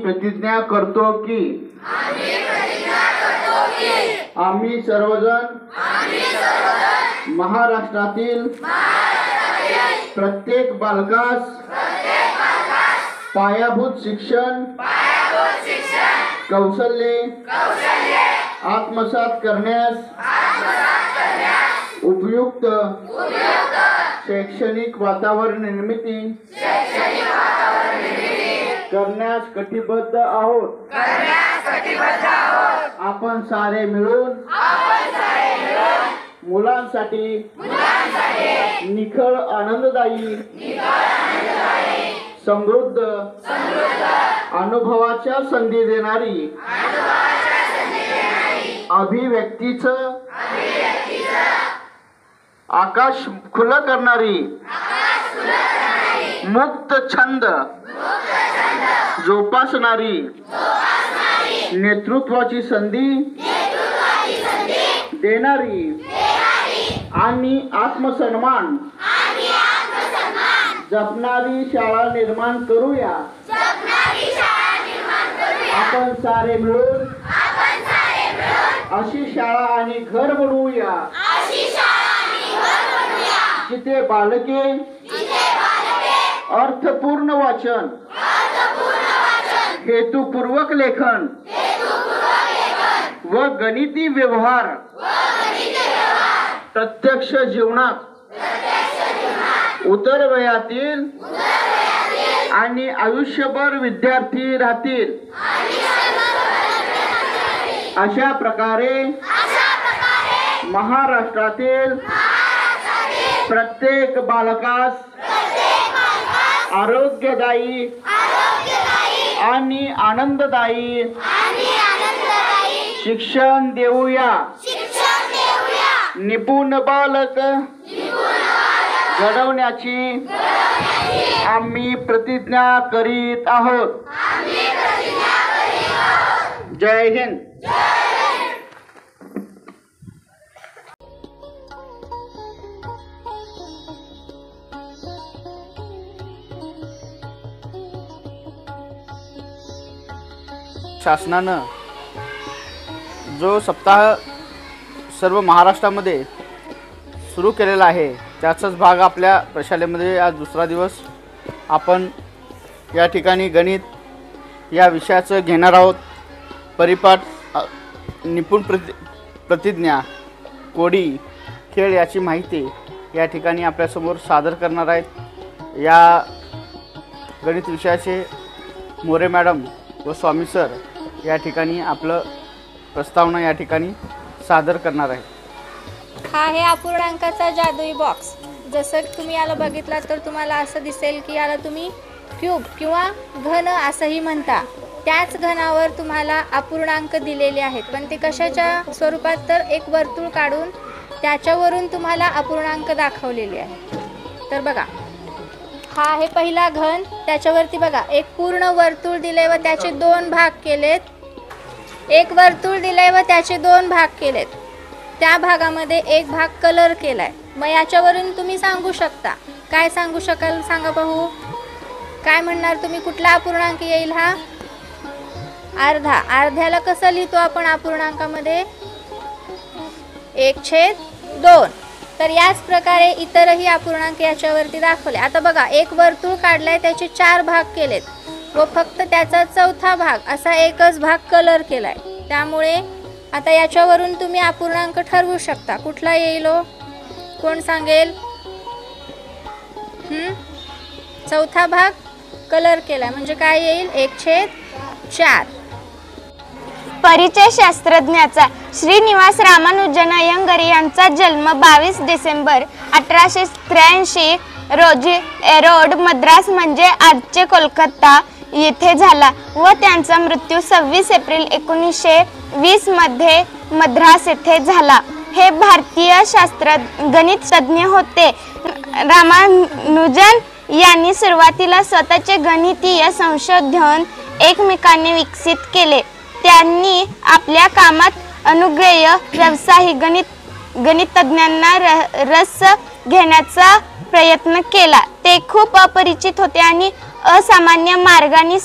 प्रतिज्ञा करतो की आम्ही सर्वजण महाराष्ट्रातील प्रत्येक बालकास पायाभूत शिक्षण कौशल्ये आत्मसात करण्यास उपयुक्त शैक्षणिक वातावरण निर्मिती करण्यास कटिबद्ध आहोत। आपण सारे मिळून मुलांसाठी निखळ आनंददायी समृद्ध अनुभवाच्या संधी देणारी अभिव्यक्तीचं आकाश खुलं करणारी मुक्त छंद जोपासणारी नेतृत्वाची संधी देणारी आणि आत्मसन्मान जपणारी शाळा निर्माण करूया। आपण सारे मिळून अशी शाळा आणि घर बनवूया जिथे बालके अर्थपूर्ण वाचन हेतुपूर्वक लेखन व गणिती व्यवहार प्रत्यक्ष जीवनात उतरवयातील आणि आयुष्यभर विद्यार्थी राहतील। अशा प्रकारे महाराष्ट्रातील प्रत्येक बालकास आरोग्यदायी आणि आनंददायी शिक्षण देऊया। निपुण बालक घडवण्याची आम्ही प्रतिज्ञा करीत आहोत। जय हिंद। शासनानं जो सप्ताह सर्व महाराष्ट्रामध्ये सुरू केलेला आहे त्याचाच भाग आपल्या प्रशालेमध्ये आज दुसरा दिवस आपण या ठिकाणी गणित या विषयाचं घेणार आहोत। परिपाठ निपुण प्रतिज्ञा कोडी खेळ याची माहिती या ठिकाणी आपल्यासमोर सादर करणार आहेत। या गणित विषयाचे मोरे मॅडम व स्वामी सर या ठिकाणी आपलं प्रस्तावना या ठिकाणी सादर करणार आहे। हा आहे अपूर्णांकाचा जादुई बॉक्स। जसं तुम्ही याला बघितला तर तुम्हाला असं दिसेल की याला तुम्ही क्यूब किंवा घन असंही म्हणता। त्याच घनावर तुम्हाला अपूर्णांक दिलेले आहेत, पण ते कशाच्या स्वरूपात तर एक वर्तुळ काढून त्याच्यावरून तुम्हाला अपूर्णांक दाखवलेले आहे। तर बघा हा आहे पहिला घन, त्याच्यावरती बघा एक पूर्ण वर्तुळ दिले व त्याचे दोन भाग केलेत। एक वर्तुळ दिले व त्याचे दोन भाग केलेत, त्या भागामध्ये एक भाग कलर केलाय। मग याच्यावरून तुम्ही सांगू शकता, काय सांगू शकाल सांगा पाहू, काय म्हणणार तुम्ही, कुठला अपूर्णांक येईल हा? अर्धा। अर्ध्याला कसं लिहितो आपण अपूर्णांकामध्ये? 1/2। तर याच प्रकारे इतरही अपूर्णांक याच्यावरती दाखवले। आता बघा एक वर्तुळ काढलाय, त्याचे 4 भाग केलेत व फक्त त्याचा चौथा भाग असा एकच भाग कलर केलाय। त्यामुळे आता याच्यावरून तुम्ही अपूर्णांक ठरवू शकता, कुठला येईल हो? कोण सांगेल? चौथा भाग कलर केलाय म्हणजे काय येईल? 1/4। परिचय शास्त्रज्ञाचा श्रीनिवास रामानुजन अय्यंगार यांचा जन्म 22 डिसेंबर 1883 रोजी एरोड मद्रास म्हणजे आजचे कोलकाता येथे झाला व त्यांचा मृत्यू 26 एप्रिल 1920 मध्ये मद्रास येथे झाला। हे भारतीय गणित तज्ञ होते। रामानुजन यांनी सुरुवातीला स्वतःचे गणितीय संशोधन एकमेकांनी विकसित केले। त्यांनी आपल्या कामात अनुग्रह व्यावसायिक गणितज्ञांना रस घेण्याचा प्रयत्न केला। ते खूप अपरिचित होते आणि असामान्य मार्गाने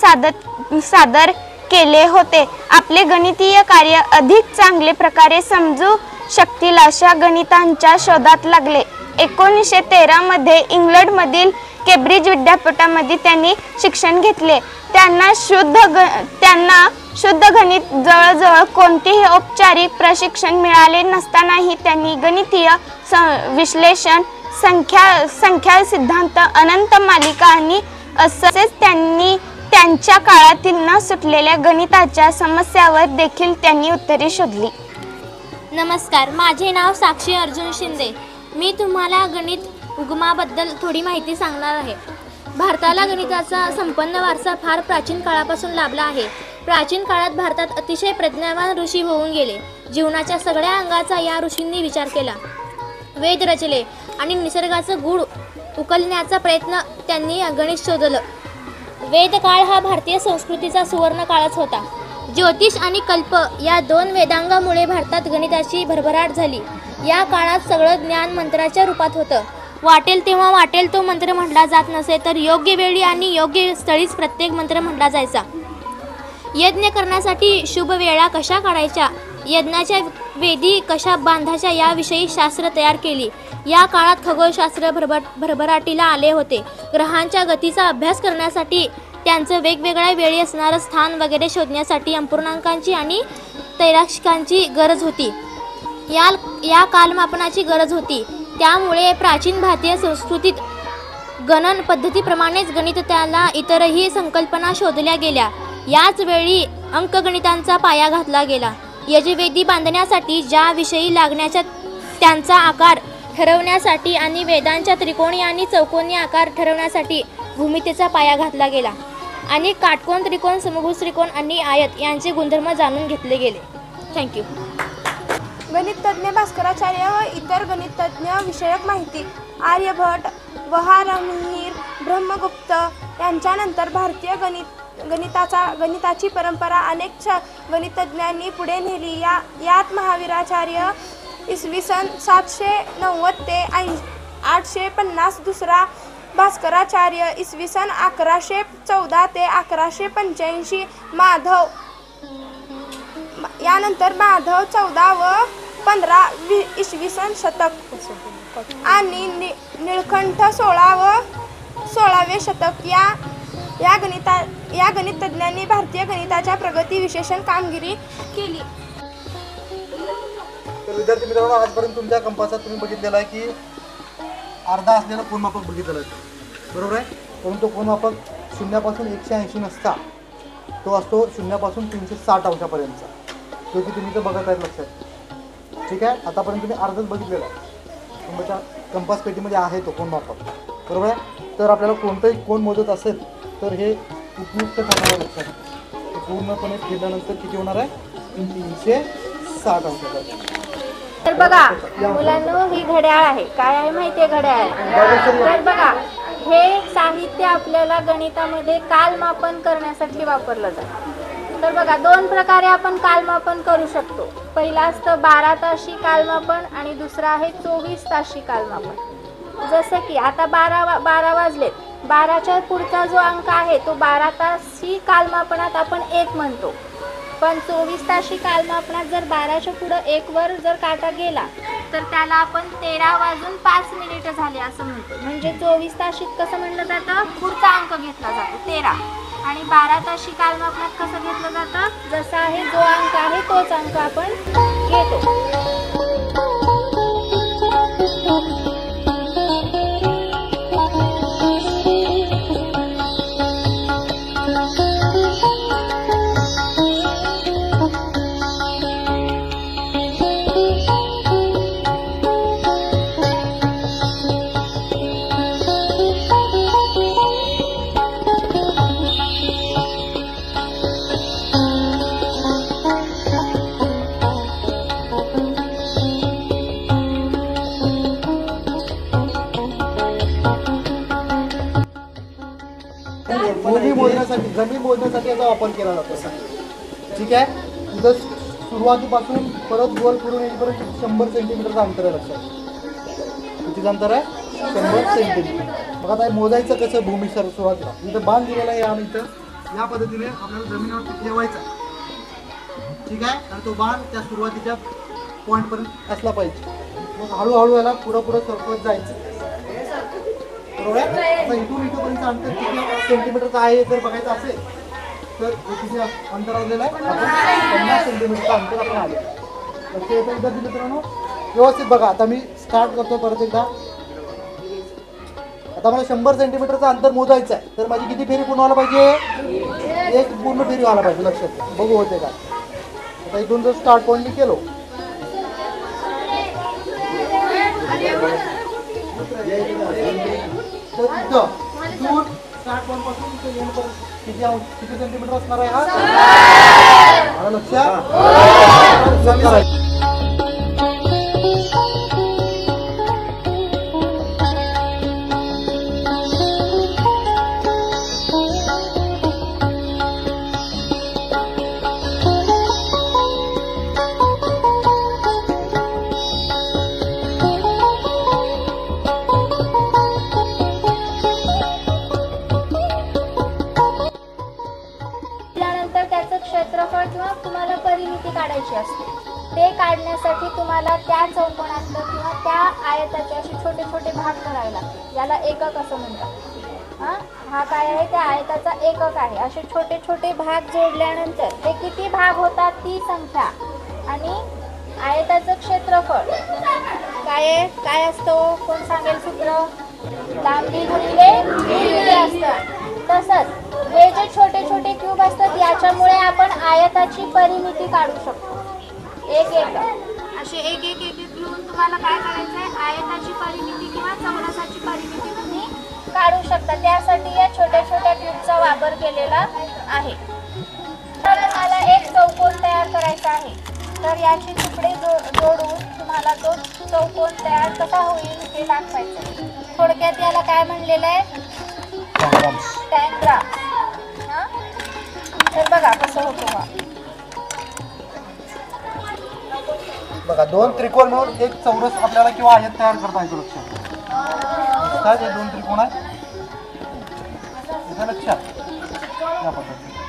सादर केले होते. आपले गणितीय कार्य अधिक चांगले प्रकारे समजू शकतील अशा गणितांच्या शोधात लागले. 1913 मध्ये इंग्लंडमधील केम्ब्रिज विद्यापीठामध्ये त्यांनी शिक्षण घेतले. त्यांना शुद्ध गणित जवळजवळ कोणतेही औपचारिक प्रशिक्षण मिळाले नसतानाही त्यांनी गणितीय विश्लेषण, संख्या सिद्धांत, अनंत मालिका आणि तसेच त्यांनी त्यांच्या काळातील न सुटलेल्या गणिताच्या समस्यावर देखील त्यांनी उत्तरे शोधली. नमस्कार, माझे नाव साक्षी अर्जुन शिंदे. मी तुम्हाला गणित उगमाबद्दल थोडी माहिती सांगणार आहे. भारताला गणिताचा संपन्न वारसा फार प्राचीन काळापासून लाभला आहे. प्राचीन काळात भारतात अतिशय प्रज्ञावान ऋषी होऊन गेले. जीवनाच्या सगळ्या अंगाचा या ऋषींनी विचार केला, वेद रचले आणि निसर्गाचं गूढ उकलण्याचा प्रयत्न त्यांनी गणित शोधलं. वेदकाळ हा भारतीय संस्कृतीचा सुवर्ण काळच होता. ज्योतिष आणि कल्प या 2 वेदांगामुळे भारतात गणिताची भरभराट झाली. या काळात सगळं ज्ञान मंत्राच्या रूपात होतं. वाटेल तेव्हा वाटेल तो मंत्र म्हटला जात नसे, तर योग्य वेळी आणि योग्य स्थळीच प्रत्येक मंत्र म्हटला जायचा. यज्ञ करण्यासाठी शुभ वेळा कशा काढायच्या, यज्ञाच्या वेदी कशा बांधायच्या याविषयी शास्त्र तयार केली. या काळात खगोलशास्त्र भरभराटीला आले होते. ग्रहांच्या गतीचा अभ्यास करण्यासाठी, त्यांचं वेगवेगळ्या वेळी असणारं स्थान वगैरे शोधण्यासाठी अपूर्णांकांची आणि त्रैलाक्षिकांची गरज होती. या कालमापनाची गरज होती. त्यामुळे प्राचीन भारतीय संस्कृतीत गणन पद्धतीप्रमाणेच गणित, त्याला इतरही संकल्पना शोधल्या गेल्या. याच वेळी अंकगणितांचा पाया घातला गेला. यजुर्वेदी बांधण्यासाठी, ज्या विषयी लागण्याच्या त्यांचा आकार ठरवण्यासाठी आणि वेदांच्या त्रिकोणी आणि चौकोनी आकार ठरवण्यासाठी भूमितीचा पाया घातला गेला आणि काटकोन, त्रिकोण, समभुज त्रिकोण आणि आयत यांचे गुणधर्म जाणून घेतले गेले. थँक्यू. गणितज्ञ भास्कराचार्य व इतर गणितज्ञ विषयक माहिती. आर्यभट, वहारमिहिर, ब्रह्मगुप्त यांच्यानंतर भारतीय गणिताची परंपरा अनेक गणितज्ञांनी पुढे नेली. यात महावीराचार्य इसवी सन 790 ते 850, दुसरा भास्कराचार्य इसवी सन 1114 ते 1185, माधव यानंतर माधव 14 व 15 इसवी सन शतक आणि निळकंठ 16 व 16वे शतक या गणितज्ञांनी भारतीय गणिताच्या प्रगती विशेषण कामगिरी केली. तर विद्यार्थी मित्रांनो, आजपर्यंत तुमच्या कंपासात तुम्ही बघितलेला आहे की अर्धा असलेला कोनमापक बघितलेला आहे, बरोबर आहे. परंतु कोनमापक 0 पासून 180 नसता, तो असतो 0 पासून 360 अंशापर्यंतचा, जो की तुम्ही तर बघत आहेत लक्षात. ठीक आहे, आतापर्यंत तुम्ही अर्धच बघितलेला आहे. तुमच्या कंपास पेटीमध्ये आहे तो कोनमापक, बरोबर आहे. तर आपल्याला कोणतंही कोन मोजत असेल तर हे उपयुक्त ठरणार आहे लक्षात. पूर्णपणे फिरल्यानंतर किती होणार आहे, 360 अंशाचा. तर बघा मुलांनो, ही घड्याळ आहे. काय आहे माहिती आहे घड्याळ? तर बघा, हे साहित्य आपल्याला गणितामध्ये कालमापन करण्यासाठी वापरलं जातं. तर बघा, 2 प्रकारे आपण कालमापन करू शकतो. पहिला असतं 12 ताशी कालमापन आणि दुसरा आहे 24 ताशी कालमापन. जसं की आता 12 वाजलेत, 12च्या पुढचा जो अंक आहे तो 12 ताशी कालमापनात आपण 1 म्हणतो. पण 24 ताशी कालमापनात जर 12च्या पुढं 1 वर जर काटा गेला तर त्याला आपण 13 वाजून 5 मिनिटं झाले असं म्हणतो. म्हणजे 24 ताशीत कसं म्हणलं जातं, पुढचा अंक घेतला जातो 13, आणि 12 ताशी कालमापनात कसं घेतलं जातं, जसा आहे जो अंक आहे तोच अंक आपण घेतो. जमीन मोजण्यासाठी याचा वापर केला जातो. ठीक आहे, तुझं सुरुवातीपासून परत गोल फिरून येईपर्यंत 100 सेंटीमीटरचं अंतर आहे लक्षात. कितीचं अंतर आहे, 100 सेंटीमीटर. मग आता मोजायचं कसं, भूमी सुरुवातीला इथं बांध दिलेला आहे आणि इथं या पद्धतीने आपल्याला जमिनीवरती ठेवायचा, ठीक आहे. आणि तो बाण त्या सुरुवातीच्या पॉईंट पर्यंत असला पाहिजे. मग हळूहळू याला पुढं सरकवत जायचं, बरोबर आहे. आता इथून इथंपर्यंत अंतर किती सेंटीमीटरचं आहे जर बघायचं असेल तर किती अंतर आलेलं आहे, आपण 50 सेंटीमीटरचं अंतर आपण आले. लक्ष येतं विद्यार्थी मित्रांनो, व्यवस्थित बघा. आता मी स्टार्ट करतो परत एकदा. आता मला 100 सेंटीमीटरचं अंतर मोजायचं आहे, तर माझी किती फेरी पूर्ण व्हायला पाहिजे? एक पूर्ण फेरी व्हायला पाहिजे. लक्षात घ्या, बघू होते का. आता इथून जर स्टार्ट पॉईंट मी केलो तर इथून स्टार्ट पॉईंट पासून किती सेंटीमीटर असणार आहे हा? लक्षात करायचं. क्षेत्रफळ किंवा तुम्हाला परिमिती काढायची असते. ते काढण्यासाठी तुम्हाला त्या चौकोनातलं किंवा त्या आयताचे असे छोटे छोटे भाग करावे लागतील. याला एकक असं म्हणतात. हा काय आहे? त्या आयताचा एकक आहे. असे छोटे छोटे भाग जोडल्यानंतर ते किती भाग होतात ती संख्या. आणि आयताचं क्षेत्रफळ काय असतो? कोण सांगेल सूत्र? लांबी गुणिले रुंदी असतं. तसंच हे जे छोटे छोटे क्यूब असतात याच्यामुळे आपण आयताची परिमिती काढू शकतो. एक असे एक घेऊन तुम्हाला काय करायचं आहे? आयताची परिमिती किंवा चौरसाची परिमिती तुम्ही काढू शकता. त्यासाठी या छोट्या छोट्या क्यूबचा वापर केलेला आहे. तर मला एक चौकोन तयार करायचा आहे, तर याची तुकडे जोडून तुम्हाला तो चौकोन तयार कसा होईल हे दाखवायचं. थोडक्यात याला काय म्हणलेलं आहे? टँग्राम. तर बघा कसं होतं. बघा, दोन त्रिकोण मिळून एक चौरस आपल्याला किंवा आयत तयार करता येतो. लक्षात काय? दोन त्रिकोण आहे लक्षात या पद्धतीने.